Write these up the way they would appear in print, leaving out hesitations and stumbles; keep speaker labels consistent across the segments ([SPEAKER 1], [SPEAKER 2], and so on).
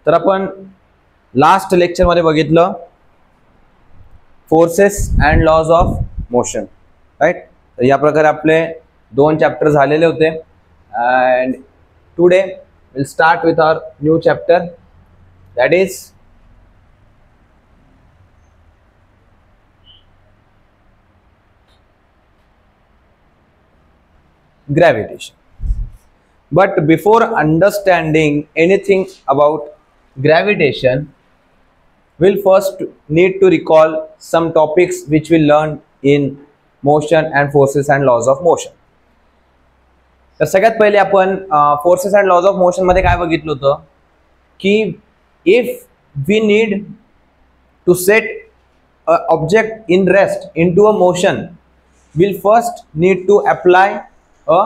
[SPEAKER 1] तर आपण last lecture मध्ये बघितलं forces and laws of motion, right. तर या प्रकारे आपले 2 चॅप्टर झालेले होते. And today will start with our new chapter, that is gravitation. But before understanding anything about gravitation, we'll first need to recall some topics which we learned in motion and forces and laws of motion. तर सगळ्यात पहिले आपण forces and laws of motion मध्ये काय बघितलं होतं की if we need to set object in rest into a motion, will first need to apply a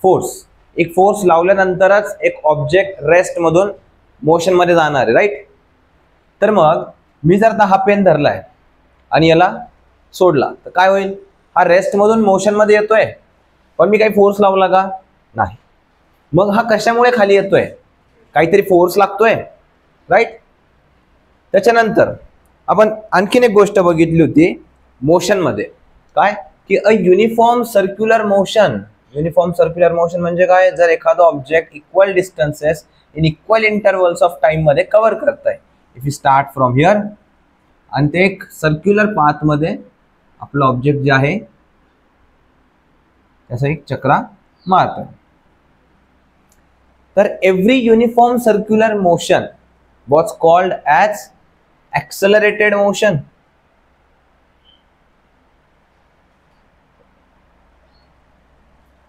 [SPEAKER 1] force. एक फोर्स लावल्यानंतरच एक ऑब्जेक्ट रेस्ट मधून मोशन मध्ये जाणार आहे, राईट. तर मग मी जर आता हा पेन धरलाय आणि याला सोडला तर काय होईल, हा रेस्ट मधून मोशन मध्ये येतोय पण मी काही फोर्स लावला का नाही. मग हा कशामुळे खाली येतोय, काहीतरी फोर्स लागतोय, राईट. त्याच्यानंतर आपण आणखीन एक गोष्ट बघितली होती मोशन मध्ये, काय की अ uniform circular motion. Uniform circular motion म्हणजे काय, जर एखादा object equal distances in equal intervals of time मध्ये कव्हर करत आहे. If you start from here आणि ते एक सर्क्युलर पाथ मध्ये आपलं ऑब्जेक्ट जे आहे त्याचा एक चक्रा मारत आहे. तर every uniform circular motion was called as accelerated motion.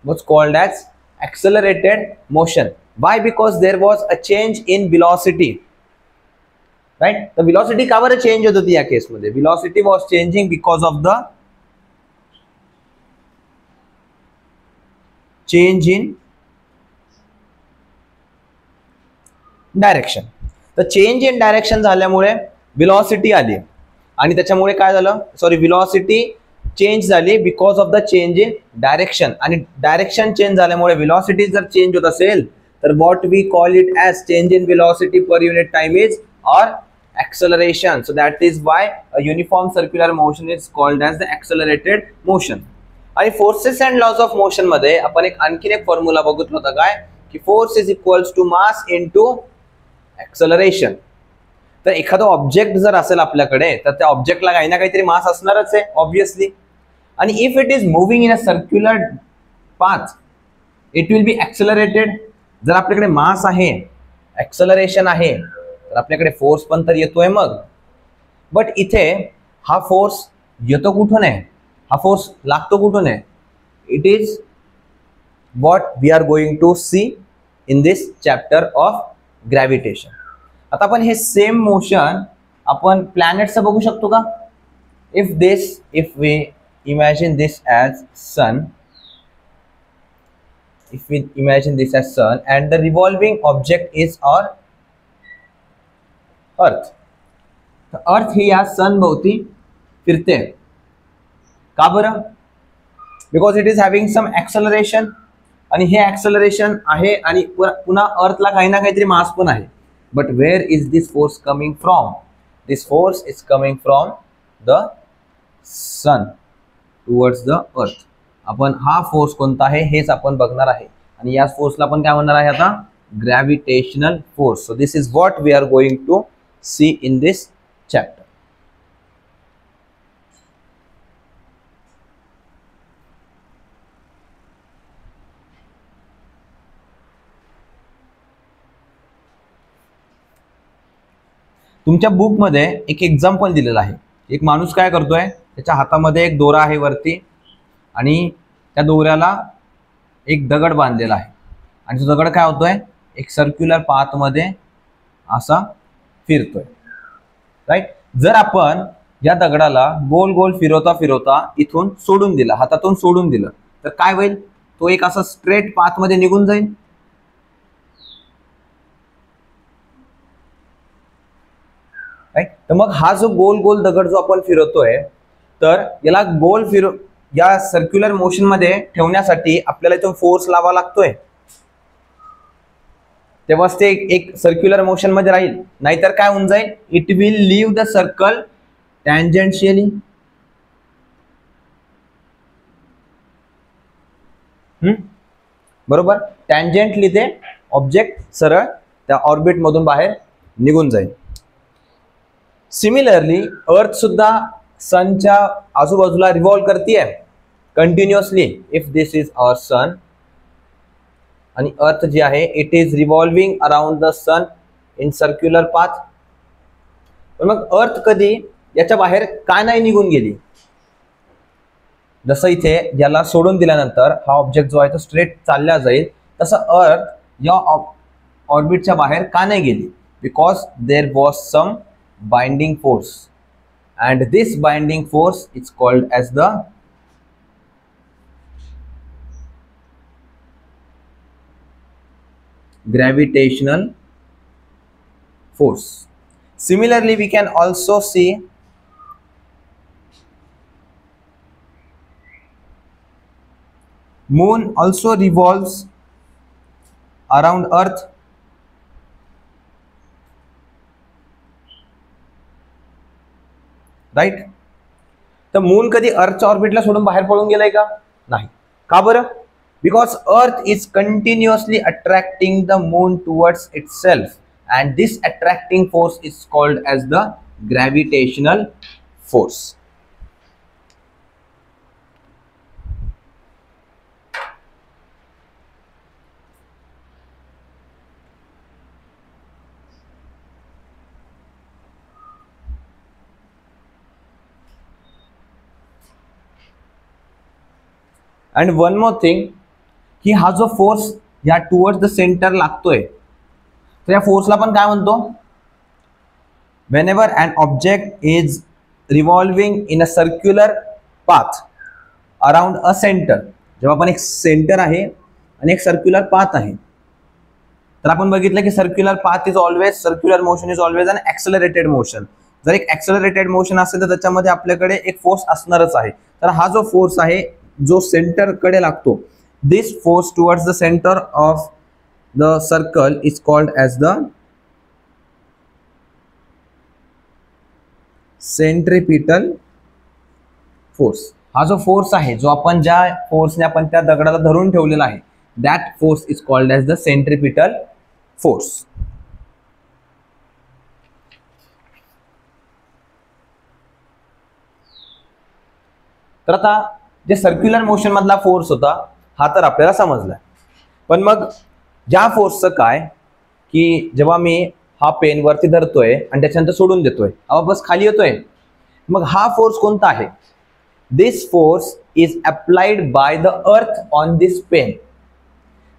[SPEAKER 1] Was called as accelerated motion. Why? Because there was a change in velocity, right? The velocity का बरं change होत होती या केस मध्ये, velocity was changing because of the change in direction. तर change in direction झाल्यामुळे velocity आली आणि त्याच्यामुळे काय झालं, सॉरी velocity चेंज झाली because of the change in direction. आणि डायरेक्शन चेंज झाल्यामुळे वेलोसिटी जर चेंज होत असेल तर what we call it as change in velocity per unit time is our acceleration. So that is why a uniform circular motion is called as the accelerated motion. आणि forces and laws of motion मध्ये आपण एक आणखीन एक formula बघितलं होतं, काय की force is equals to mass into acceleration. तर एखादा ऑब्जेक्ट जर असेल आपल्याकडे तर त्या ऑब्जेक्टला काही ना काहीतरी मास असणारच आहे ऑब्विसली. आणि if it is moving in a circular path it will B accelerated. जर आपल्याकडे मास आहे, एक्सेलरेशन आहे, तर आपल्याकडे फोर्स पण तर येतोय मग. बट इथे हा फोर्स येतो कुठून आहे, हा फोर्स लागतो कुठून आहे, it is what we are going to see in this chapter of gravitation. आता आपण हे सेम मोशन आपण प्लॅनेटचं बघू शकतो का. If we imagine this as sun, if we imagine this as sun and the revolving object is our earth. तर अर्थ ही या सन भोवती फिरते. का बरं, because it is having some acceleration. आणि हे ॲक्सेलरेशन आहे आणि पुन्हा अर्थला काही ना काहीतरी मास पण आहे. But where is this force coming from, this force is coming from the sun towards the earth. आपण हा फोर्स कोणता आहे हेच आपण बघणार आहे आणि या फोर्सला आपण काय म्हणणार आहे आता, gravitational force. So this is what we are going to see in this chapter. तुमच्या बुक मध्ये एक एक्झाम्पल दिलेलं आहे. एक माणूस काय करतोय, त्याच्या हातामध्ये एक दोरा आहे वरती आणि त्या दोऱ्याला एक दगड बांधलेला आहे आणि तो दगड काय होतोय, एक सर्क्युलर पाथ मध्ये असा फिरतोय, राईट. जर आपण या दगडाला गोल गोल फिरवता फिरवता इथून सोडून दिला, हातातून सोडून दिलं तर काय होईल, तो एक असा स्ट्रेट पाथ मध्ये निघून जाईल. राईट. तर मग हा जो गोल गोल दगड जो आपण फिरवतोय तर याला गोल या सर्क्युलर मोशन मध्ये ठेवण्यासाठी आपल्याला इथून फोर्स लावा लागतोय. तेव्हाच ते एक सर्क्युलर मोशन मध्ये राहील, नाहीतर काय होऊन जाईल, it will leave the circle tangentially. बरोबर, टँजेंटली ते ऑब्जेक्ट सरळ त्या ऑर्बिट मधून बाहेर निघून जाईल. सिमिलरली अर्थ सुद्धा सनच्या आजूबाजूला रिव्हॉल्व करते continuously. If this is our sun आणि अर्थ जी आहे it is revolving around the sun in circular path. पण मग अर्थ कधी याच्या बाहेर का नाही निघून गेली? जसं इथे याला सोडून दिल्यानंतर हा ऑब्जेक्ट जो आहे तो स्ट्रेट चालला जाईल, तसं अर्थ या ऑर्बिटच्या बाहेर का नाही गेली? Because there was some binding force, and this binding force is called as the gravitational force. Similarly, we can also see moon also revolves around earth. Right. तर मून कधी अर्थच्या ऑर्बिटला सोडून बाहेर पळून गेलाय का? नाही. का बरं? Because earth is continuously attracting the moon towards itself, and this attracting force is called as the gravitational force. And one more thing, की हा जो फोर्स ह्या टुवर्ड्स द सेंटर लागतोय, तर या फोर्सला आपण काय म्हणतो? Whenever an object is revolving in a circular path around a centre, जेव्हा आपण एक सेंटर आहे आणि एक सर्क्युलर पाथ आहे, तर आपण बघितलं की circular path is always, circular motion is always an accelerated motion. जर एक ॲक्सेलरेटेड मोशन असेल तर त्याच्यामध्ये आपल्याकडे एक फोर्स असणारच आहे. तर हा जो फोर्स आहे जो सेंटर कडे लागतो, this force towards the centre of the circle is called as the centripetal force. हा जो फोर्स आहे, जो आपण ज्या फोर्सने आपण त्या दगडाला धरून ठेवलेला आहे, that force is called as the centripetal force. तर आता जे सर्क्युलर मोशन मधला फोर्स होता हा तर आपल्याला समजला. पण मग ज्या फोर्सचं काय, की जेव्हा मी हा पेन वरती धरतोय आणि त्याच्यानंतर सोडून देतोय, बस खाली येतोय, मग हा फोर्स कोणता आहे? This force is applied by the earth on this pen.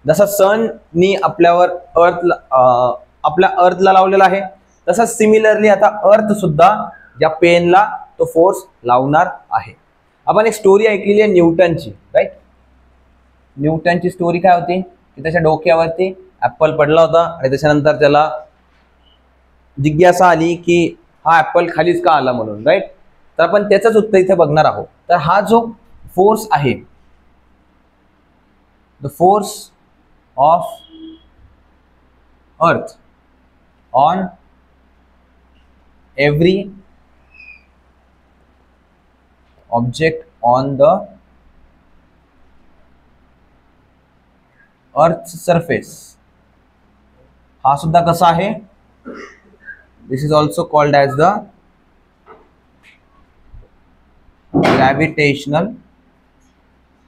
[SPEAKER 1] जसं सननी आपल्यावर आपल्या अर्थला लावलेला आहे, तसंच सिमिलरली आता अर्थ सुद्धा या पेनला तो फोर्स लावणार आहे. आपण एक स्टोरी ऐकलेली आहे न्यूटनची, राईट. न्यूटनची स्टोरी काय होती, की त्याच्या डोक्यावरती ऍपल पडला होता आणि त्याच्यानंतर त्याला जिज्ञासा आली की हा ऍपल खालीच का आला म्हणून, राईट. तर आपण त्याचंच उत्तर इथे बघणार आहोत. तर हा जो फोर्स आहे, the force of earth on every object on the earth's surface, हा सुद्धा कसा आहे? This is also called as the gravitational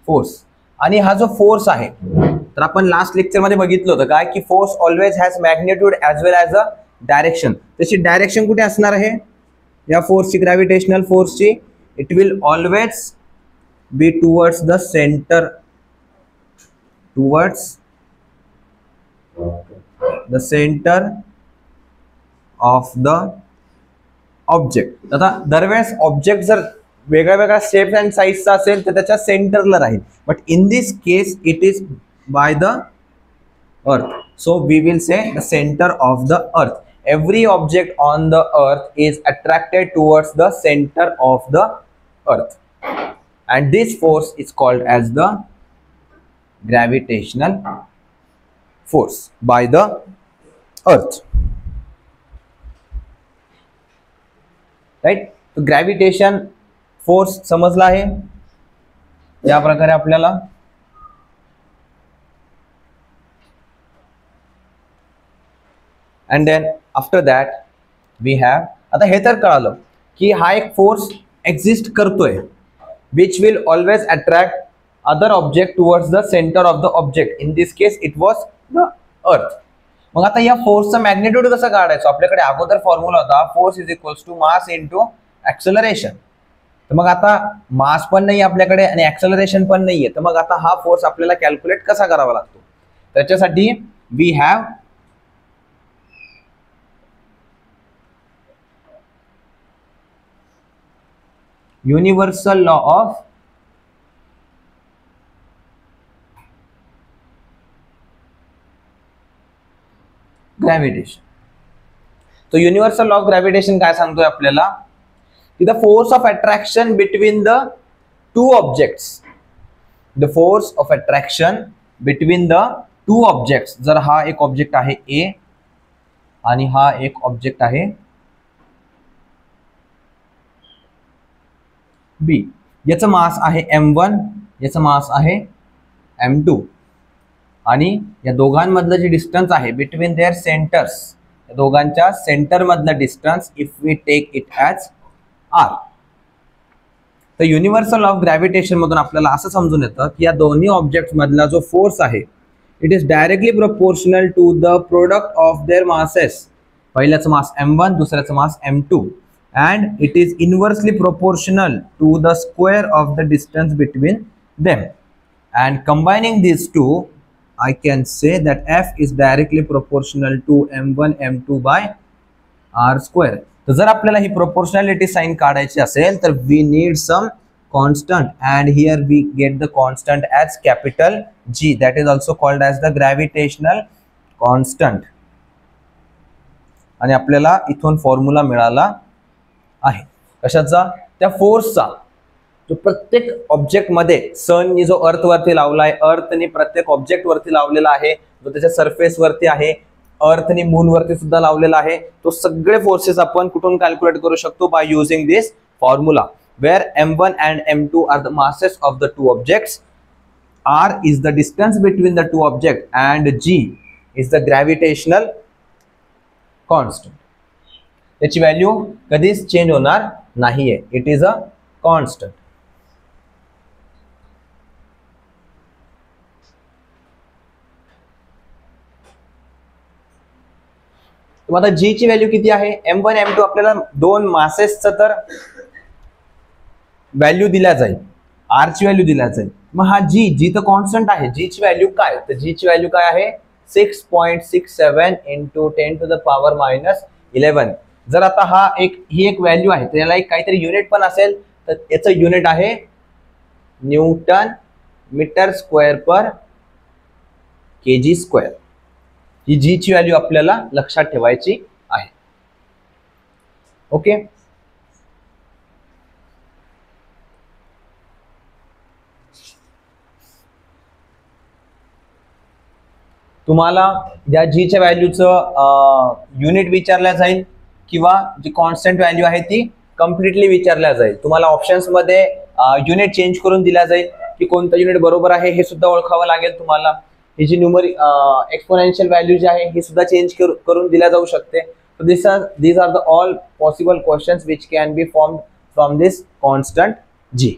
[SPEAKER 1] force. आणि हा जो फोर्स आहे, तर आपण लास्ट लेक्चर मध्ये बघितलं होतं काय, की force always has magnitude as well as a direction. त्याची डायरेक्शन कुठे असणार आहे या फोर्सची, gravitational फोर्सची? It will always be towards the center, towards the center of the object. आता दरवेळेस ऑब्जेक्ट जर वेगळ्या वेगळ्या शेप्स अँड साइजचा असेल तर त्याच्या सेंटरला राहील, but in this case it is by the earth. So we will say the centre of the earth. Every object on the earth is attracted towards the center of the earth, and this force is called as the gravitational force by the earth, right. तो gravitation force समजला आहे या प्रकारे आपल्याला. And then after that we have, आता हे तर कळालं की हा एक फोर्स एक्झिस्ट करतोय which will always attract other object towards the centre of the object. In this case it was the earth. मग आता या फोर्सचा मॅग्निट्यूड कसं काढायचं? आपल्याकडे अगोदर फॉर्म्युला होता force is equals to mass into acceleration. तर मग आता मास पण नाही आपल्याकडे आणि ऍक्सेलरेशन पण नाहीये, तर मग आता हा फोर्स आपल्याला कॅल्क्युलेट कसा करावा लागतो? त्याच्यासाठी we have universal law of gravitation. तो युनिव्हर्सल लॉ ऑफ ग्रॅव्हिटेशन काय सांगतोय आपल्याला की the force of attraction between the two objects, the force of attraction between the two objects, जर हा एक ऑब्जेक्ट आहे ए आणि हा एक ऑब्जेक्ट आहे बी, याचं मास आहे m1, याचं मास आहे m2, आणि या दोघांमधलं जे डिस्टन्स आहे बिटवीन देअर सेंटर्स, या दोघांच्या सेंटर मधलं distance if we take it as R. तर युनिव्हर्सल ऑफ ग्रॅव्हिटेशन मधून आपल्याला असं समजून येतं की या दोन्ही ऑब्जेक्ट्स मधला जो फोर्स आहे it is directly proportional to the product of their masses. पहिल्याचं मास m1, दुसऱ्याचं मास m2, and it is inversely proportional to the square of the distance between them, and combining these two I can say that F is directly proportional to m1 m2 by r square. तर जर आपल्याला ही proportionality sign काढायची असेल तर we need some constant, and here we get the constant as capital G, that is also called as the gravitational constant. आणि आपल्याला इथून formula मिळाला आहे कशाचा? त्या फोर्सचा, जो प्रत्येक ऑब्जेक्ट मध्ये सननी जो अर्थ वरती लावलाय, अर्थने प्रत्येक ऑब्जेक्ट वरती लावलेला आहे, जो त्याच्या सरफेस वरती आहे, अर्थने मून वरती सुद्धा लावलेला आहे, तो सगळे फोर्सेस आपण कुठून कॅल्क्युलेट करू शकतो? By using this formula where m1 and m2 are the masses of the two objects, r is the distance between the two objects, and g is the gravitational constant. त्याची value कधीच change होणार नाहीये, it is a constant. आता जी ची value किती आहे? m1 m2 आपल्याला दोन मासेसचं तर व्हॅल्यू दिल्या जाईल, r ची व्हॅल्यू दिल्या जाईल. मग हा जी तर कॉन्स्टंट आहे, जी ची व्हॅल्यू काय? तर जी ची व्हॅल्यू काय आहे? 6.67 into 10 to the power minus 11. जर आता ही एक व्हॅल्यू आहे तर याला एक काहीतरी युनिट पण असेल, तर याचं युनिट आहे newton metre square per KG square. ही जी ची व्हॅल्यू आपल्याला लक्षात ठेवायची आहे. ओके, तुम्हाला या जी च्या व्हॅल्यूचं युनिट विचारल्या जाईल किंवा जी कॉन्स्टंट व्हॅल्यू आहे ती कम्प्लिटली विचारल्या जाईल. तुम्हाला ऑप्शन्स मध्ये युनिट चेंज करून दिला जाईल की कोणतं युनिट बरोबर आहे हे सुद्धा ओळखावं लागेल तुम्हाला. ही जी न्यूमरिक एक्सपोनेन्शियल व्हॅल्यू जी आहे ही सुद्धा चेंज करून दिल्या जाऊ शकते. So these are the all possible questions which can be formed from this constant G.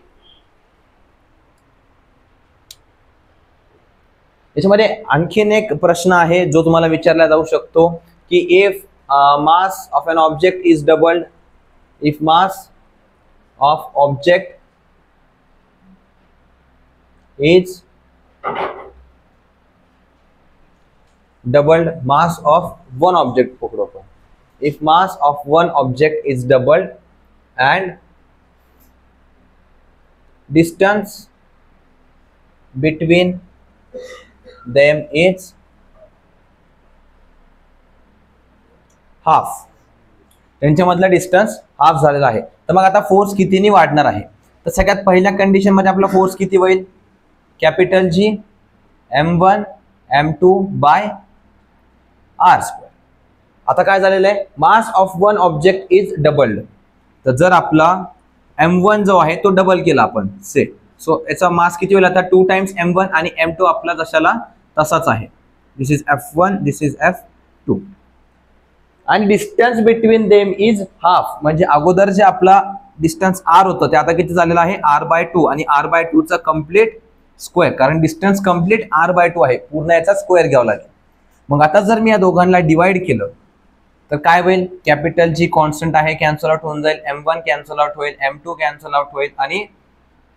[SPEAKER 1] याच्यामध्ये आणखीन एक प्रश्न आहे जो तुम्हाला विचारला जाऊ शकतो की if mass of an object is doubled, if mass of object is doubled, mass of one object पकडो आपण, if mass of one object is doubled and distance between them is half, त्यांच्यामधला डिस्टन्स हाफ झालेला आहे. तर मग आता force कितीने वाढणार आहे? तर सगळ्यात पहिल्या कंडिशन मध्ये आपला फोर्स किती होईल? Capital G m1 m2 by r square. आता काय झालेलं आहे, mass of one object is doubled. तर जर आपला m1 जो आहे तो डबल केला आपण से, सो याचा मास किती होईल आता 2 टाइम्स m1 आणि m2 आपला जशाला तसाच आहे. This is f1, this is f2 आणि distance between them is half. म्हणजे अगोदर जे आपला डिस्टन्स r होतं ते आता किती झालेलं आहे r/2 आणि r/2 चा कंप्लीट स्क्वेअर, कारण डिस्टन्स कंप्लीट r/2 आहे, पूर्ण याचा स्क्वेअर घ्यावा लागेल. मग आता जर मी या दोघांना डिवाइड केलं तर काय होईल, कॅपिटल जी कॉन्स्टंट आहे कॅन्सल आउट होऊन जाईल, m1 कॅन्सल आउट होईल, m2 कॅन्सल आउट होईल आणि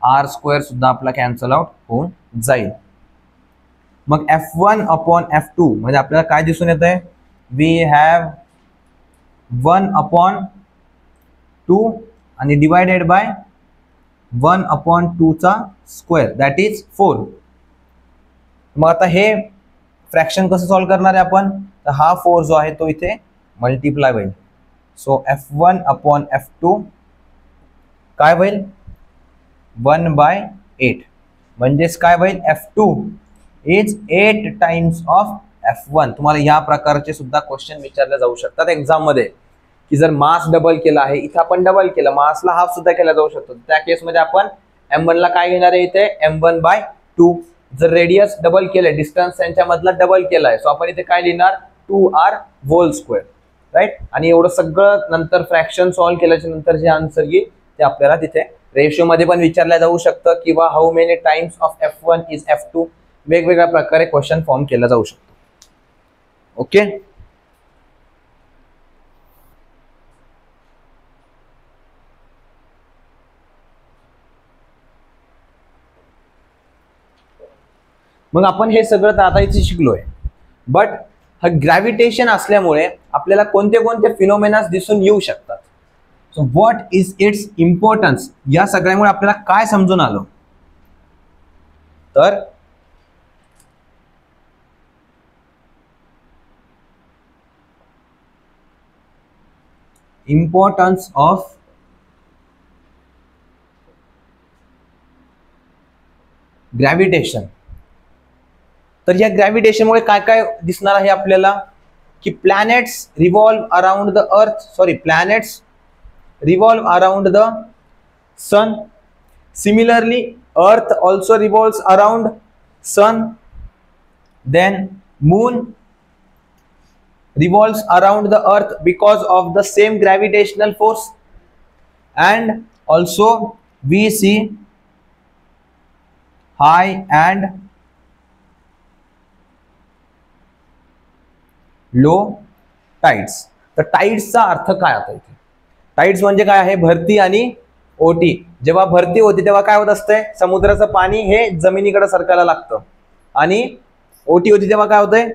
[SPEAKER 1] r स्क्वेअर सुद्धा आपला कॅन्सल आउट होऊन जाईल. मग f1/f2 म्हणजे आपल्याला काय दिसून येत आहे, वी हॅव 1/2 आणि डिवायडेड बाय 1/2 चा स्क्वेअर दॅट इज 4. मग आता हे फ्रॅक्शन कसं सॉल्व्ह करणार आहे आपण, तर हा 4 जो आहे तो इथे मल्टिप्लाय होईल. सो f1/f2 काय होईल 1/8 म्हणजेच काय होईल f2 is 8 times of f1. तुम्हाला या प्रकारचे सुद्धा क्वेश्चन विचारले जाऊ शकतात एक्झाम मध्ये, की जर मास डबल केला आहे, इथे आपण डबल केलं, मासला हाफ सुद्धा केला जाऊ शकतो. त्या केसमध्ये आपण m1 ला काय घेणार आहे इथे m1/2. जर रेडियस डबल केलंय, डिस्टन्स त्यांच्या मधला डबल केलाय, सो आपण इथे काय लिहिणार 2r होल स्क्वेअर, राईट. आणि एवढं सगळं नंतर फ्रॅक्शन सॉल्व्ह केल्याच्या नंतर जे आन्सर येईल ते आपल्याला तिथे रेशिओ मध्ये पण विचारलं जाऊ शकतं, किंवा how many times of f1 is f2, वेगवेगळ्या प्रकारे क्वेश्चन फॉर्म केला जाऊ शकतो. ओके. मग आपण हे सगळं आता इथे शिकलोय, बट हा ग्रॅव्हिटेशन असल्यामुळे आपल्याला कोणते कोणते फिनोमेनास दिसून येऊ शकतात. So what is it's importance, या सगळ्यामुळे आपल्याला काय समजून आलं, तर इम्पॉर्टन्स ऑफ ग्रॅव्हिटेशन. तर या ग्रॅव्हिटेशनमुळे काय काय दिसणार आहे आपल्याला, की planets revolve around the earth, planets revolve around the sun. Similarly earth also revolves around sun. Then moon revolves around the earth because of the same gravitational force. And also we see high and low tides. तर टाइड्सचा अर्थ काय आता इथे, tides म्हणजे काय आहे, भरती आणि OT. जेव्हा भरती होती तेव्हा काय होत असते, समुद्राचं पाणी हे जमिनीकडे सरकायला लागतं, आणि ओटी होती तेव्हा काय होतंय,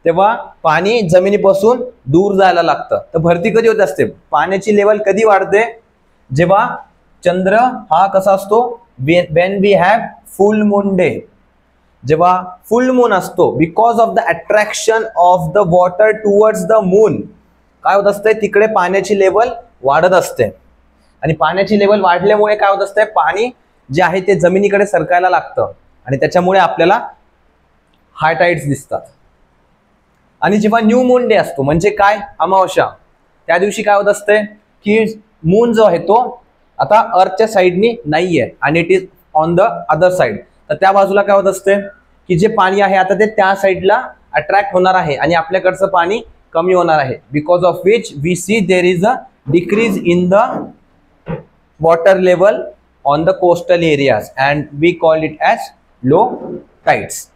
[SPEAKER 1] तेव्हा पाणी जमिनीपासून दूर जायला लागतं. तर भरती कधी होत असते, पाण्याची लेवल कधी वाढते, जेव्हा चंद्र हा कसा असतो, when we have full moon day, जेव्हा फुल मून असतो, because of the attraction of the water towards the moon काय होत असते, तिकडे पाण्याची लेवल वाढत असते. आणि पाण्याची लेवल वाढल्यामुळे काय होत असते, पाणी जे आहे ते जमिनीकडे सरकायला लागतं, आणि त्याच्यामुळे आपल्याला हाय टाइड्स दिसतात. आणि जेव्हा न्यू मून डे असतो, म्हणजे काय, अमावस्या, त्या दिवशी काय होत असते, की मून जो आहे तो आता अर्थच्या साईडनी नाहीये आणि it is on the other side. तर त्या बाजूला काय होत असते, की जे पाणी आहे आता ते त्या साईडला अट्रॅक्ट होणार आहे आणि आपल्याकडचं पाणी कमी होणार आहे, because of which we see there is a decrease in the water level on the coastal areas and we call it as low tides.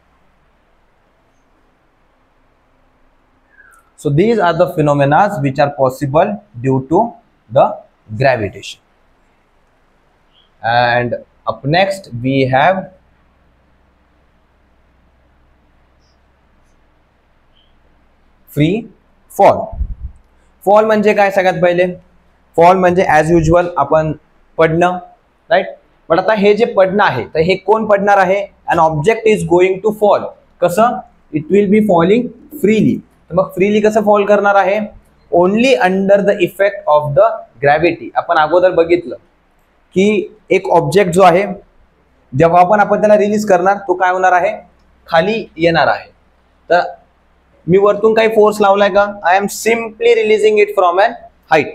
[SPEAKER 1] So these are the phenomena which are possible due to the gravitation. And up next we have free fall. Fall म्हणजे काय, सगळ्यात पहिले fall म्हणजे as usual आपण पडणं, right. पण आता हे जे पडणं आहे, तर हे कोण पडणार आहे, an object is going to fall. कसं, it will be falling freely. Mug freely कसं फॉल करणार आहे, only under the effect of the gravity. आपण अगोदर बघितलं की एक ऑब्जेक्ट जो आहे, जेव्हा आपण त्याला रिलीज करणार तो काय होणार आहे, खाली येणार आहे. तर मी वरतून काही फोर्स लावलाय का? I am simply releasing it from an height.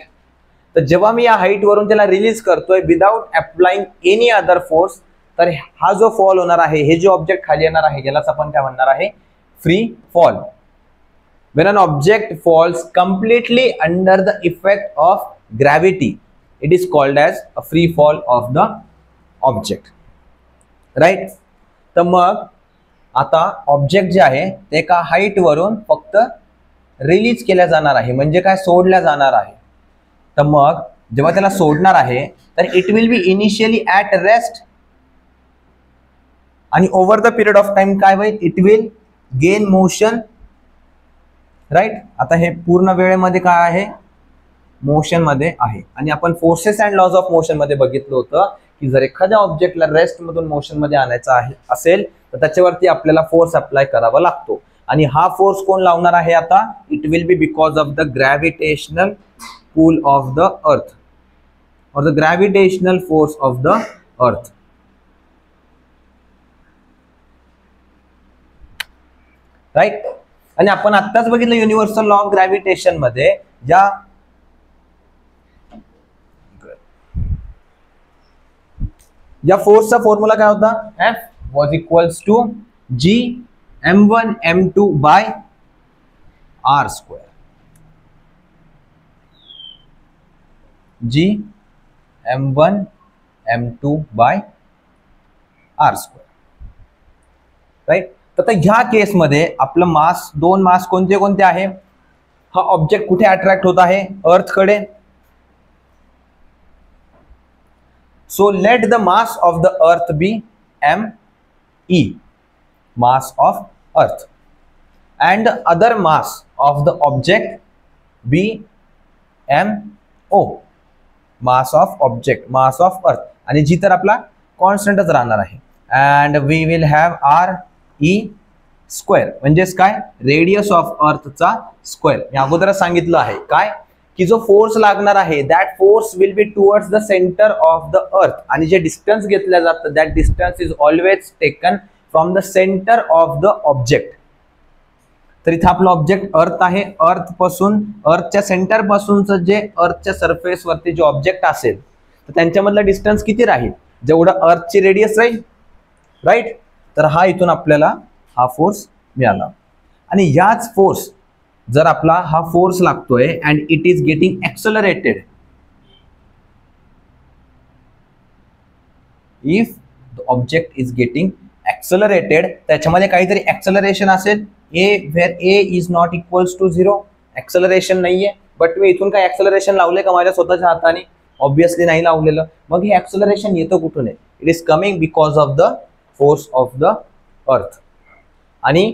[SPEAKER 1] तर जेव्हा मी या हाईट वरून त्याला रिलीज करतोय without applying any other force, तर हा जो फॉल होणार आहे, हे जे ऑब्जेक्ट खाली येणार आहे यालाच आपण काय म्हणणार आहे? Free fall. When an object falls completely under the effect of gravity, it is called as a free fall of the object. Right? तर मग आता ऑब्जेक्ट जे आहे ते एका हाईट वरून फक्त रिलीज केल्या जाणार आहे, म्हणजे काय? सोडल्या जाणार आहे. तर मग जेव्हा त्याला सोडणार आहे तर it will be initially at rest, आणि over the period of time काय होईल? It will gain motion. Right? आता हे पूर्ण वेळेमध्ये काय आहे? मोशन मध्ये आहे. आणि आपण forces and laws of motion मध्ये बघितलं होतं की जर एखाद्या ऑब्जेक्टला रेस्ट मधून मोशन मध्ये आणायचं आहे असेल तर त्याच्यावरती आपल्याला फोर्स अप्लाय करावा लागतो. आणि हा फोर्स कोण लावणार आहे आता? It will be because of the gravitational pull of the earth or the gravitational force of the earth. Right? आणि आपण आत्ताच बघितलं युनिव्हर्सल लॉ ऑफ ग्रॅव्हिटेशन मध्ये या फोर्सचा फॉर्म्युला काय होता? F was equals to G m1 m2 by r square. G m1 m2 by r square. राईट? तर ह्या केस मध्ये आपलं मास, दोन मास कोणते कोणते आहे? हा ऑब्जेक्ट कुठे अट्रॅक्ट होत आहे? अर्थ कडे. So let the mass of the earth be m(e), mass of earth, and the other mass of the object be m(o), mass of object, mass of earth. आणि जी तर आपला कॉन्स्टंटच राहणार आहे. and we will have r(e) square, म्हणजेच काय? Radius of अर्थचा square. मी अगोदरच सांगितलं आहे काय की जो फोर्स लागणार आहे that force will be towards the centre of the earth, आणि जे डिस्टन्स घेतलं जातं that distance is always taken from the centre of the object. तर इथे आपलं ऑब्जेक्ट अर्थ आहे. अर्थ पासून, अर्थच्या सेंटर पासूनचं जे अर्थच्या सरफेस वरती जे ऑब्जेक्ट असेल तर त्यांच्यामधलं डिस्टन्स किती राहील? जेवढं अर्थची रेडियस राहील. राईट? तर हा इथून आपल्याला हा फोर्स मिळाला. आणि याच फोर्स जर आपला हा फोर्स लागतोय and it is getting accelerated, if the object is getting accelerated, त्याच्यामध्ये काहीतरी एक्सेलरेशन असेल a, where a is not equals to 0. Acceleration नाहीये, बट मी इथून काय एक्सेलरेशन लावले का माझ्या स्वतःच्या हाताने? ऑब्विसली नाही लावलेलं. मग हे एक्सेलरेशन येतं कुठून आहे? It is coming because of the force of the earth. आणि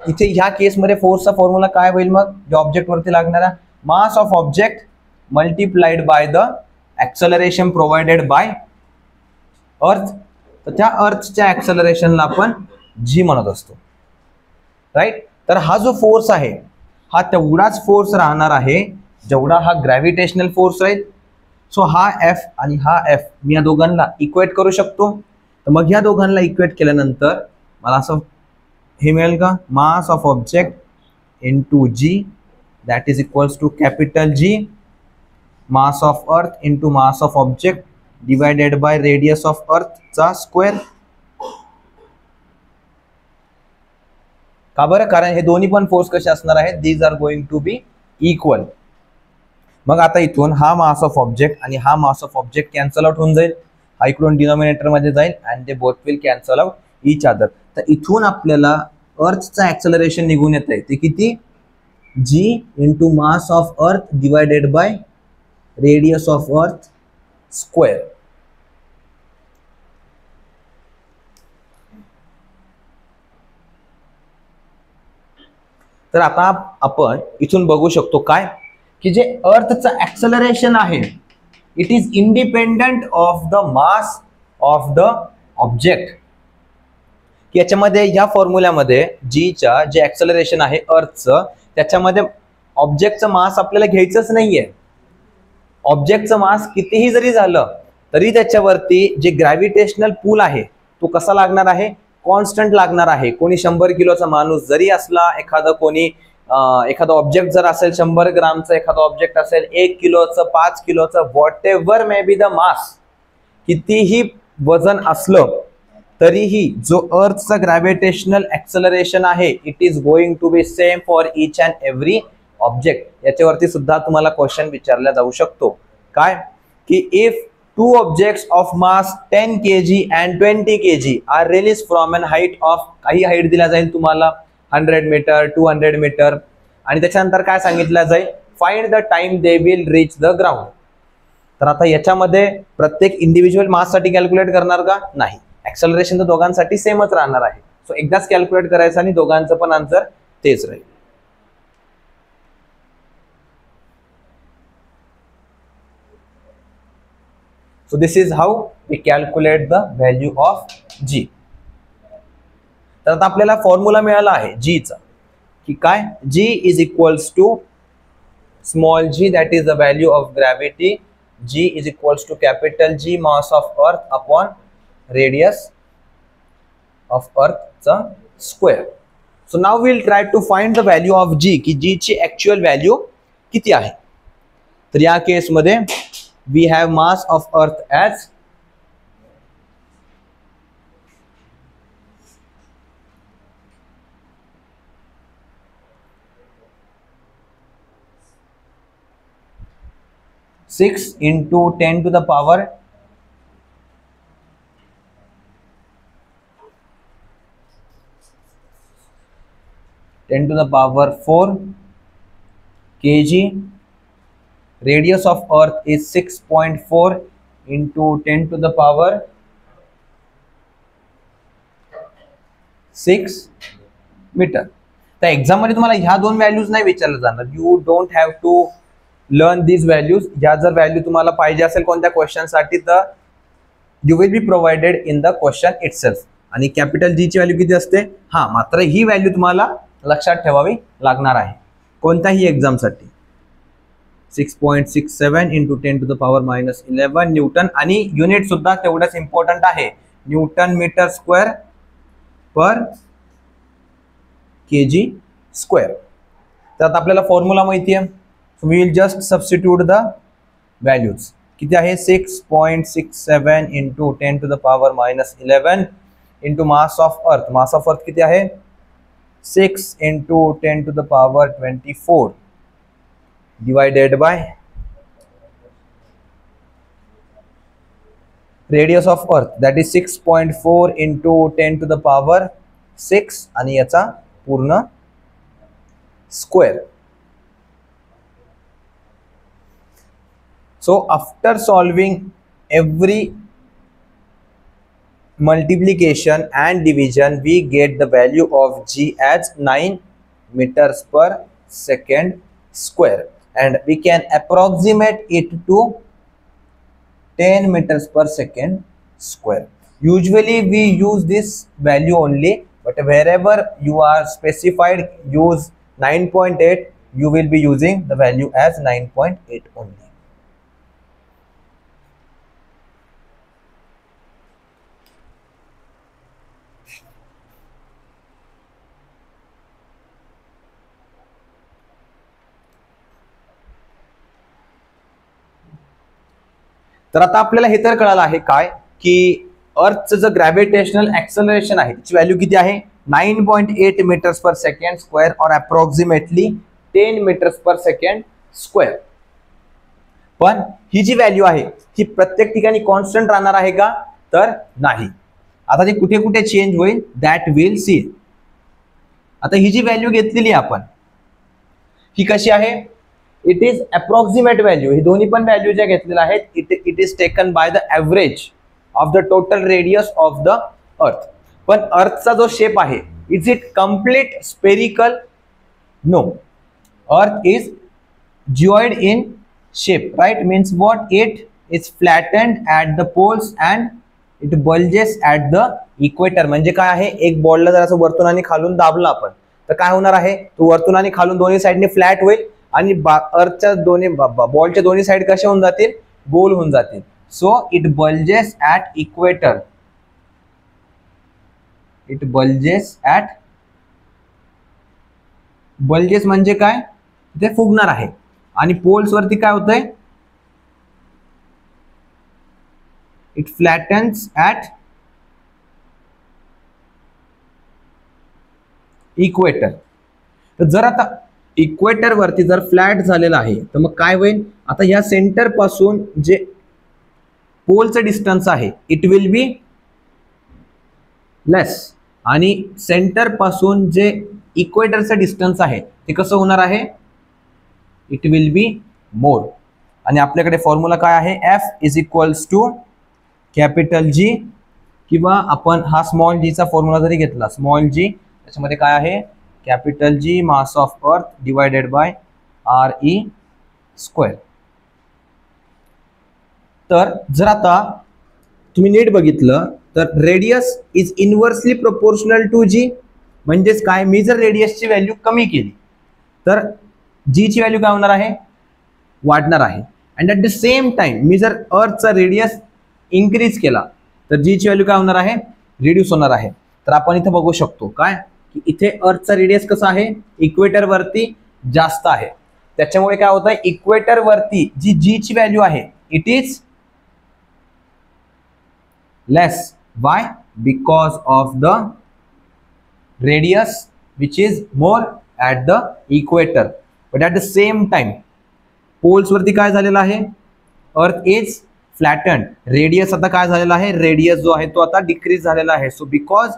[SPEAKER 1] इथे ह्या केसमध्ये फोर्सचा फॉर्म्युला काय होईल? मग जे ऑब्जेक्ट वरती लागणारा mass of object multiplied by the acceleration provided by earth. तर त्या अर्थच्या एक्सेलरेशनला आपण जी म्हणत असतो. राईट? तर हा जो फोर्स आहे हा तेवढाच फोर्स राहणार आहे जेवढा हा ग्रॅव्हिटेशनल फोर्स राहील. सो हा F आणि हा F मी या दोघांना इक्वेट करू शकतो. तर मग या दोघांना इक्वेट केल्यानंतर मला असं हे मिळेल का? Mass of object into g that is equals to capital G mass of earth into mass of object divided by radius of अर्थचा स्क्वेअर. का बरं? कारण हे दोन्ही पण फोर्स कसे असणार आहेत? These are going to be equal. मग आता इथून हा मास ऑफ ऑब्जेक्ट आणि हा mass of object cancel out होऊन जाईल. हा इकडून डिनॉमिनेटर मध्ये जाईल and they both will cancel out each other. तर इथून आपल्याला अर्थचा ऍक्सेलरेशन निघून येत आहे ते किती? G into mass of earth divided by radius of earth square. तर आता आपण इथून बघू शकतो काय की जे अर्थचा ऍक्सेलरेशन आहे it is independent of the mass of the object. याच्यामध्ये या फॉर्म्युल्यामध्ये जीच्या जे ऍक्सेलरेशन आहे अर्थचं त्याच्यामध्ये ऑब्जेक्टचं मास आपल्याला घ्यायचंच नाहीये. ऑब्जेक्टचं मास कितीही जरी झालं तरी त्याच्यावरती जे ग्रॅव्हिटेशनल पूल आहे तो कसा लागणार आहे? कॉन्स्टंट लागणार आहे. कोणी 100 किलोचा माणूस जरी असला, एखादा ऑब्जेक्ट जर असेल 100 ग्रामचा, एखादा ऑब्जेक्ट असेल 1 किलोचं, 5 किलोचं, whatever may be the mass, कितीही वजन असलं तरीही जो अर्थचा ग्रॅव्हिटेशनल ऍक्सेलरेशन आहे it is going to be same for each and every object. याच्यावरती सुद्धा तुम्हाला क्वेश्चन विचारला जाऊ शकतो. काय की if two objects of mass 10 kg and 20 kg are released from an height of, काही हाईट दिला जाईल तुम्हाला 100 मीटर, 200 मीटर, आणि त्याच्यानंतर काय सांगितलं जाईल, find the time they will reach the ground. तर आता याच्यामध्ये प्रत्येक इंडिव्हिज्युअल मास साठी कॅल्क्युलेट करणार का? नाही. ऍक्सेलरेशन तर दोघांसाठी सेमच राहणार आहे. सो एकदाच कॅल्क्युलेट करायचं आणि दोघांचं पण आन्सर तेच राहील. So this is how we calculate the value of G. तर आता आपल्याला फॉर्म्युला मिळाला आहे G चा, की काय, G is equals to small g, that is the value of gravity. G is equals to capital G, mass of earth upon radius of earth चा square. So now we'll try to find the value of G, की G ची actual value किती आहे. तर या case मध्ये we have mass of earth as 6 into 10 to the power 4 kg. Radius of earth is 6.4 into 10 to the power 6 मीटर. त्या exam मध्ये तुम्हाला ह्या दोन व्हॅल्यूज नाही विचारलं जाणार. You don't have to learn these values. ह्या जर व्हॅल्यू तुम्हाला पाहिजे असेल कोणत्या क्वेश्चन साठी तर you will be provided in the question itself. आणि कॅपिटल जी ची व्हॅल्यू किती असते, हा मात्र ही व्हॅल्यू तुम्हाला लक्षात ठेवावी लागणार आहे कोणत्याही एक्झाम साठी. 6.67 into 10 to the power minus 11 newton, आणि युनिट सुद्धा तेवढंच इम्पॉर्टंट आहे, newton metre square per KG square. तर आता आपल्याला फॉर्म्युला माहिती आहे, so we will just substitute the values. किती आहे, 6.67 into 10 to the power minus 11 into mass of earth. mass of earth किती आहे, 6 into 10 to the power 24 divided by radius of earth, that is 6.4 into 10 to the power 6 आणि याचा पूर्ण square. So after solving every multiplication and division we get the value of G as 9 meters per second square, and we can approximate it to 10 meters per second square. Usually we use this value only, but wherever you are specified use 9.8, you will be using the value as 9.8 only. तर आता आपल्याला हे तर कळालं आहे काय की अर्थचं जे gravitational acceleration आहे त्याची व्हॅल्यू किती आहे, 9.8 मीटर्स पर सेकंड स्क्वेअर और approximately 10 meters per second square. पण ही जी व्हॅल्यू आहे ही प्रत्येक ठिकाणी कॉन्स्टंट राहणार आहे का, तर नाही. आता ती कुठे कुठे चेंज होईल दॅट विल सी. आता ही जी व्हॅल्यू घेतलेली आपण ही कशी आहे, इट इज अप्रॉक्सिमेट व्हॅल्यू. ही दोन्ही पण व्हॅल्यू ज्या घेतलेल्या आहेत it is taken by the average of the total radius of the earth. पण अर्थचा जो शेप आहे is it complete spherical, no, earth is geoid in shape, right? Means what, it is flattened at the poles and it bulges at the equator. म्हणजे काय आहे, एक बॉलला जर असं वरतून खालून दाबलं आपण तर काय होणार आहे, तो वरतून खालून दोन्ही साइडने फ्लॅट होईल आणि अर्थच्या दोन्ही बॉलच्या दोन्ही साइड कशा होऊन जातील, गोल होऊन जातील. So it bulges at equator it bulges at, bulges म्हणजे काय, ते फुगणार आहे. आणि पोल्स वरती काय होतंय, इट फ्लॅटन्स ॲट इक्वेटर. तर जर आता इक्वेटर वरती जर फ्लॅट झालेला आहे तर मग काय होईल, आता या सेंटर पासून जे पोलचं डिस्टन्स आहे इट विल बी लेस, आणि सेंटर पासून जे इक्वेटरचं डिस्टन्स आहे ते कसं होणार आहे, इट विल बी मोर. आणि आपल्याकडे फॉर्म्युला काय आहे, F is equals to capital G, किंवा आपण हा स्मॉल जी चा फॉर्म्युला जरी घेतला, स्मॉल जी त्याच्यामध्ये काय आहे, capital G mass of earth divided by R E square. तर जर आता तुम्ही नीट बघितलं तर radius is inversely proportional to g, म्हणजेच काय, मी जर रेडियसची व्हॅल्यू कमी केली तर जी ची व्हॅल्यू काय होणार आहे, वाढणार आहे. And at the same time मी जर अर्थचा रेडियस इन्क्रीज केला तर जी ची व्हॅल्यू काय होणार आहे, रिड्यूस होणार आहे. तर आपण इथे बघू शकतो काय की इथे अर्थचा रेडियस कसा आहे, इक्वेटर वरती जास्त आहे. त्याच्यामुळे काय होतं, इक्वेटर वरती जी जी ची व्हॅल्यू आहे it is less. Why? Because of the radius which is more at the equator. But at the same time poles वरती काय झालेला आहे, अर्थ इज फ्लॅटन, रेडियस आता काय झालेला आहे, रेडियस जो आहे तो आता डिक्रीज झालेला आहे. So because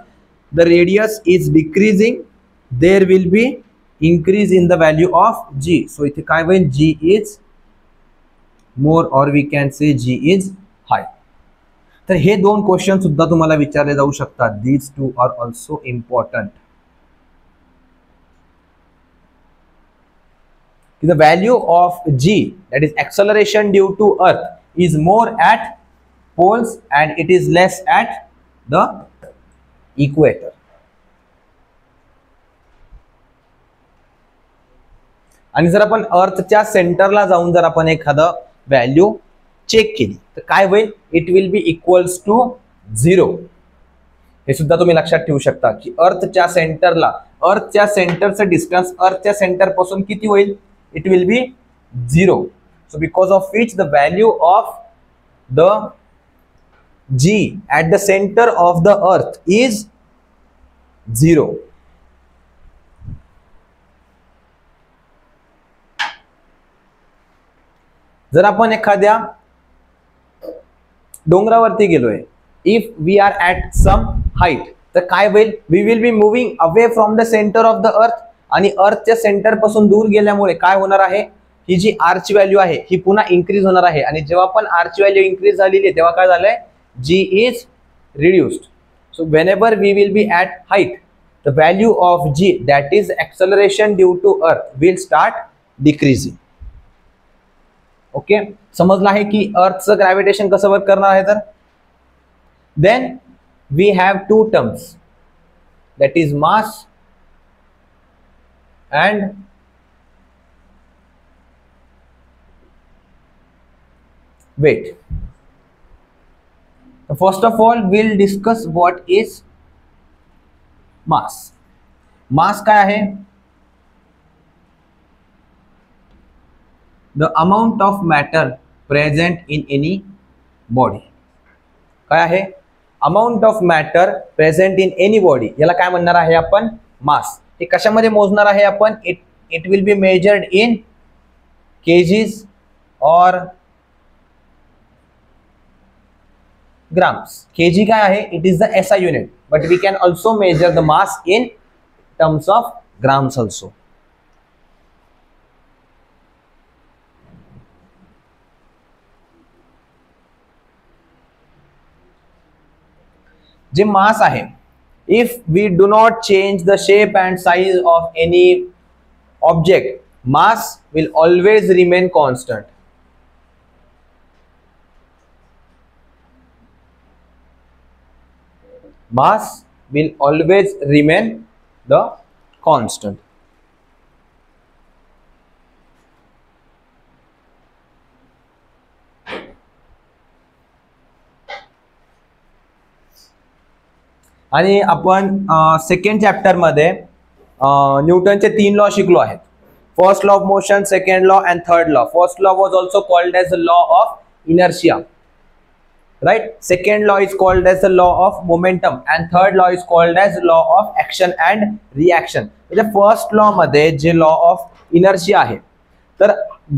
[SPEAKER 1] the radius is decreasing there will B increase in the value of g. So इथे काय होईल, g is more or we can say g is high. तर हे दोन क्वेश्चन सुद्धा तुम्हाला विचारले जाऊ शकतात. These two are also important. The value of g, that is acceleration due to earth, is more at poles and it is less at the equator. आणि जर आपण अर्थच्या सेंटरला जाऊन जर आपण एखादं व्हॅल्यू चेक केली तर काय होईल, it will be equals to 0. हे सुद्धा तुम्ही लक्षात ठेवू शकता की अर्थच्या सेंटरला, अर्थच्या सेंटरचं डिस्टन्स अर्थच्या सेंटर पासून किती होईल, it will be 0. So because of which the value of the G at the centre of the earth is 0. जर आपण एखाद्या डोंगरावरती गेलोय, if we are at some height, तर काय होईल, we will be moving away from the centre of the earth. आणि अर्थच्या सेंटर पासून दूर गेल्यामुळे काय होणार आहे, ही जी आर ची व्हॅल्यू आहे ही पुन्हा इन्क्रीज होणार आहे. आणि जेव्हा पण आर ची व्हॅल्यू इन्क्रीज झालेली आहे तेव्हा काय झालंय, g is reduced. So whenever we will be at height, the value of g that is acceleration due to earth will start decreasing. Okay, समजलं आहे की अर्थचं ग्रॅव्हिटेशन कसं वर्क करणार आहे. तर then we have two terms, that is mass and weight. First of all we'll discuss what is mass. Mass काय आहे, the amount of matter present in any body. काय आहे, amount of matter present in any body, याला काय म्हणणार आहे आपण, mass. हे कशामध्ये मोजणार आहे आपण, it will be measured in kgs or grams. kg काय आहे, it is the SI unit, but we can also measure the mass in terms of grams also. जे मास आहे, if we do not change the shape and size of any object, mass will always remain constant. Mass will always remain the constant. आणि आपण second chapter मध्ये न्यूटनचे 3 law शिकलो आहेत. First law of motion, second law and third law. First law was also called as the law of inertia, right? Second law is called as the law of momentum and third law is called as law of action and reaction. म्हणजे first law मध्ये जे law of inertia आहे, तर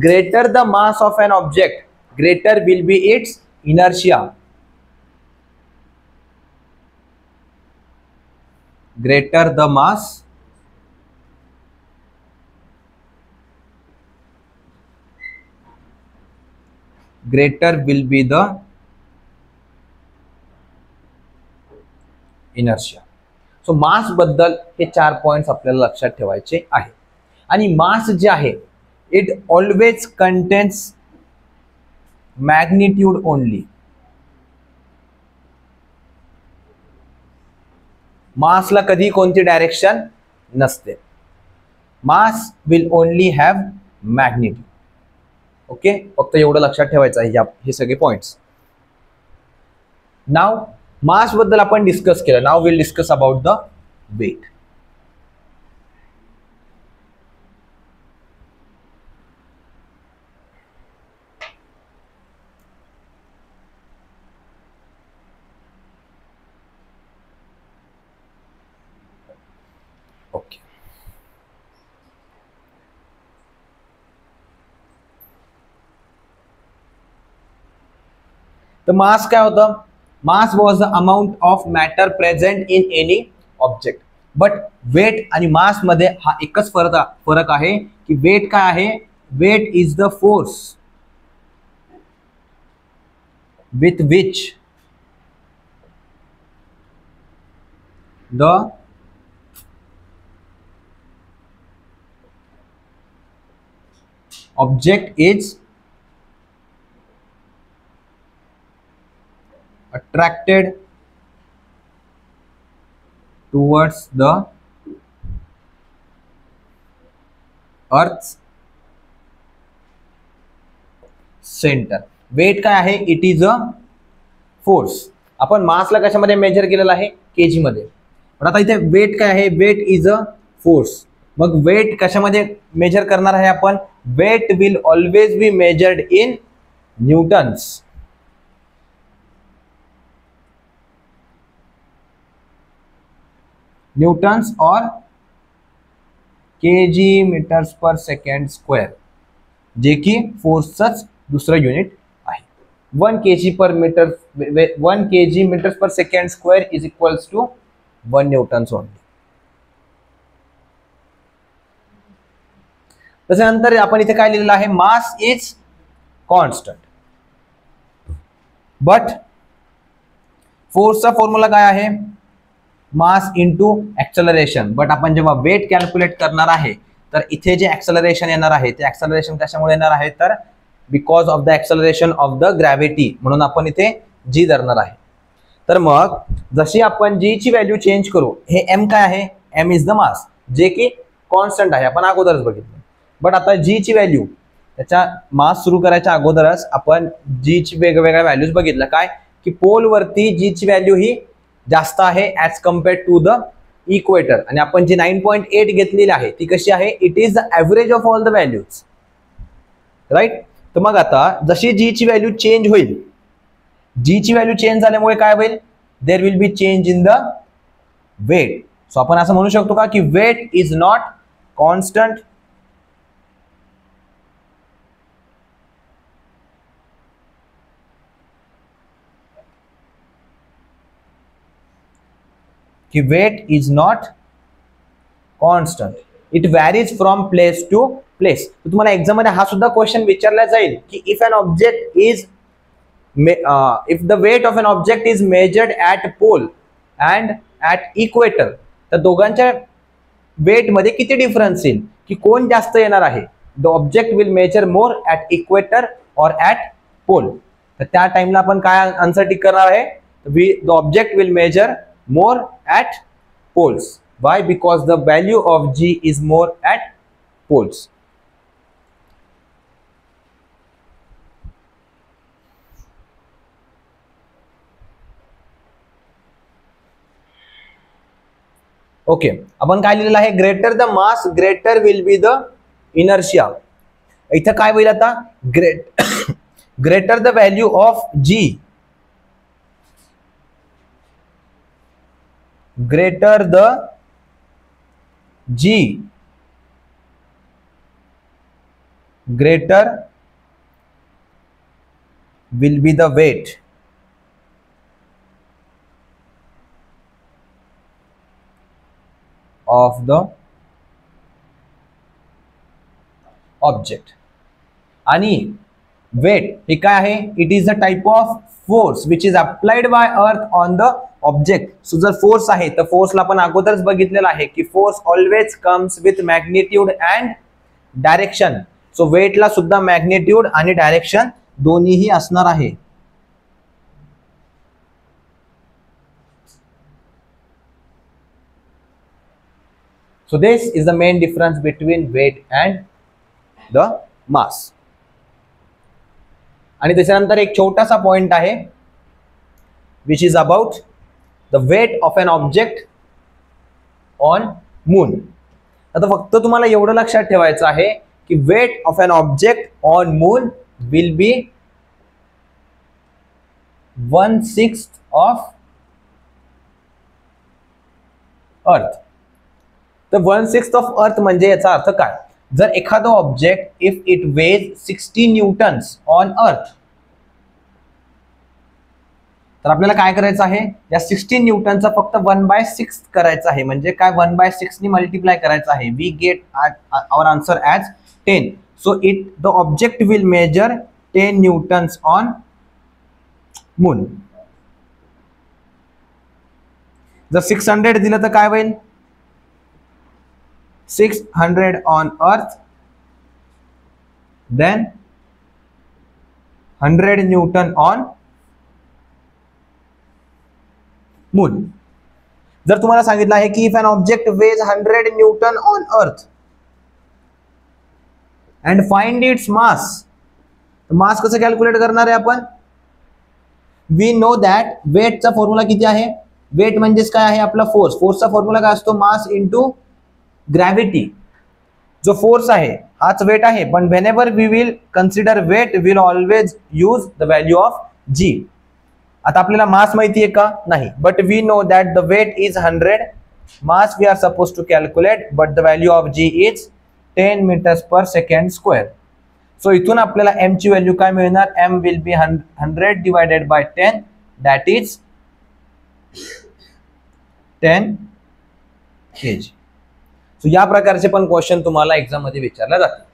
[SPEAKER 1] greater the mass of an object greater will be its inertia. Greater the mass greater will be the inertia. So mass बद्दल हे 4 points आपल्याला लक्षात ठेवायचे आहे. आणि मास जे आहे it always contains magnitude only. मासला कधी कोणती डायरेक्शन नसते. Mass will only have magnitude. Okay, फक्त एवढं लक्षात ठेवायचं आहे हे सगळे पॉइंट्स. नाव मास बद्दल आपण डिस्कस केलं. Now will discuss about the weight. Okay, तर मास काय होतं? Mass was the amount of matter present in any object. But weight आणि मास मध्ये हा एकच फरक आहे की वेट काय आहे? Weight is the force with which the object is attracted towards the Earth's center. Weight काय आहे? It is a force. आपण मासला कशामध्ये मेजर केलेला आहे? केजी मध्ये. पण आता इथे वेट काय आहे? Weight is a force. मग वेट कशामध्ये मेजर करणार आहे आपण? Weight will always be measured in newtons. Newtons or KG metres per second square, जे की फोर्सच दुसरं युनिट आहे. 1 kg per meter 1 kg meters per second square is equals to 1 newtons only. त्याच्यानंतर आपण इथे काय लिहिलेलं आहे? मास इज कॉन्स्टंट बट फोर्सचा फॉर्म्युला काय आहे? मास इंटू ऍक्सेलरेशन. बट आपण जेव्हा वेट कॅल्क्युलेट करणार आहे तर इथे जे ऍक्सेलरेशन येणार आहे ते ऍक्सेलरेशन कशामुळे येणार आहे? तर because of the acceleration of the gravity. म्हणून आपण इथे जी धरणार आहे. तर मग जशी आपण जी ची व्हॅल्यू चेंज करू, हे एम काय आहे? एम इज द मास, जे की कॉन्स्टंट आहे, आपण अगोदरच बघितलं. बट आता जी ची व्हॅल्यू, त्याच्या मास सुरू करायच्या अगोदरच आपण जी ची वेगवेगळ्या व्हॅल्यूज बघितलं. काय की पोल वरती जी ची व्हॅल्यू ही जास्त आहे as compared to the equator. आणि आपण जी 9.8 घेतलेली आहे ती कशी आहे? It is the average of all the values, right. तर मग आता जशी जी ची व्हॅल्यू चेंज होईल, जी ची व्हॅल्यू चेंज झाल्यामुळे काय होईल? There will be change in the weight. So आपण असं म्हणू शकतो का की वेट इज नॉट कॉन्स्टंट. कि weight is not constant, it varies from place to place. तर तुम्हाला एक्झाम मध्ये हा सुद्धा क्वेश्चन विचारला जाईल की if an object is if the weight of an object is measured at pole and at equator, तर दोघांच्या वेट मध्ये किती डिफरन्स येईल? की कोण जास्त येणार आहे? The object will measure more at equator or at pole. तर त्या टाइमला आपण काय आन्सर टिक करणार आहे? The object will measure more at poles. Why? Because the value of G is more at poles. Okay, आपण काय लिहिलेलं आहे, greater the mass greater will be the inertia. इथं काय होईल आता, greater the value of G, greater the G, greater will be the weight of the object. आणि weight हे काय आहे, it is a type of force which is applied by earth on the object. सो जर force आहे तर फोर्सला आपण अगोदरच बघितलेलं आहे की force always comes with magnitude and direction. So वेटला सुद्धा मॅग्निट्यूड आणि डायरेक्शन दोन्हीही असणार आहे. So this is the main difference between weight and the mass. आणि त्याच्यानंतर एक छोटासा पॉइंट आहे which is about the weight of an object on moon. आता फक्त तुम्हाला एवढं लक्षात ठेवायचं आहे की weight of an object on moon will be 1/6 of earth. तर 1/6 ऑफ अर्थ म्हणजे याचा अर्थ काय, जर एखादं object if it weighs 60 newtons on earth, तर आपल्याला काय करायचं आहे, या 60 न्यूटनचा फक्त 1/6 करायचं आहे. म्हणजे काय, 1/6 ने मल्टिप्लाय करायचं आहे. We get our answer as 10. So it the object will measure 10 newtons on moon. जर 600 दिलं तर काय होईल, 600 on earth, then 100 newton on moon. जर तुम्हाला सांगितलं आहे की if an object weighs 100 newton on earth and find its mass, mass कसं कॅल्क्युलेट करणार आहे आपण, वी नो दॅट वेटचा फॉर्म्युला किती आहे, वेट म्हणजेच काय आहे आपला फोर्स. फोर्सचा फॉर्म्युला काय असतो, मास इंटू ग्रॅव्हिटी. जो फोर्स आहे हाच वेट आहे, पण whenever we will consider weight will always use the value of G. आता आपल्याला मास माहिती आहे का, नाही, but we know that the weight is 100, mass we are suppose to calculate, but the value of G is 10 meters per second square. So इथून आपल्याला M ची value काय मिळणार, M will be 100 divided by 10, that is 10 kg. सो या प्रकारचे पण question तुम्हाला exam मध्ये विचारले जातात.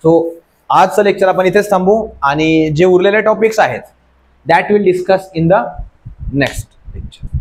[SPEAKER 1] सो आजचं लेक्चर आपण इथेच थांबू आणि जे उरलेले टॉपिक्स आहेत that will discuss in the next lecture.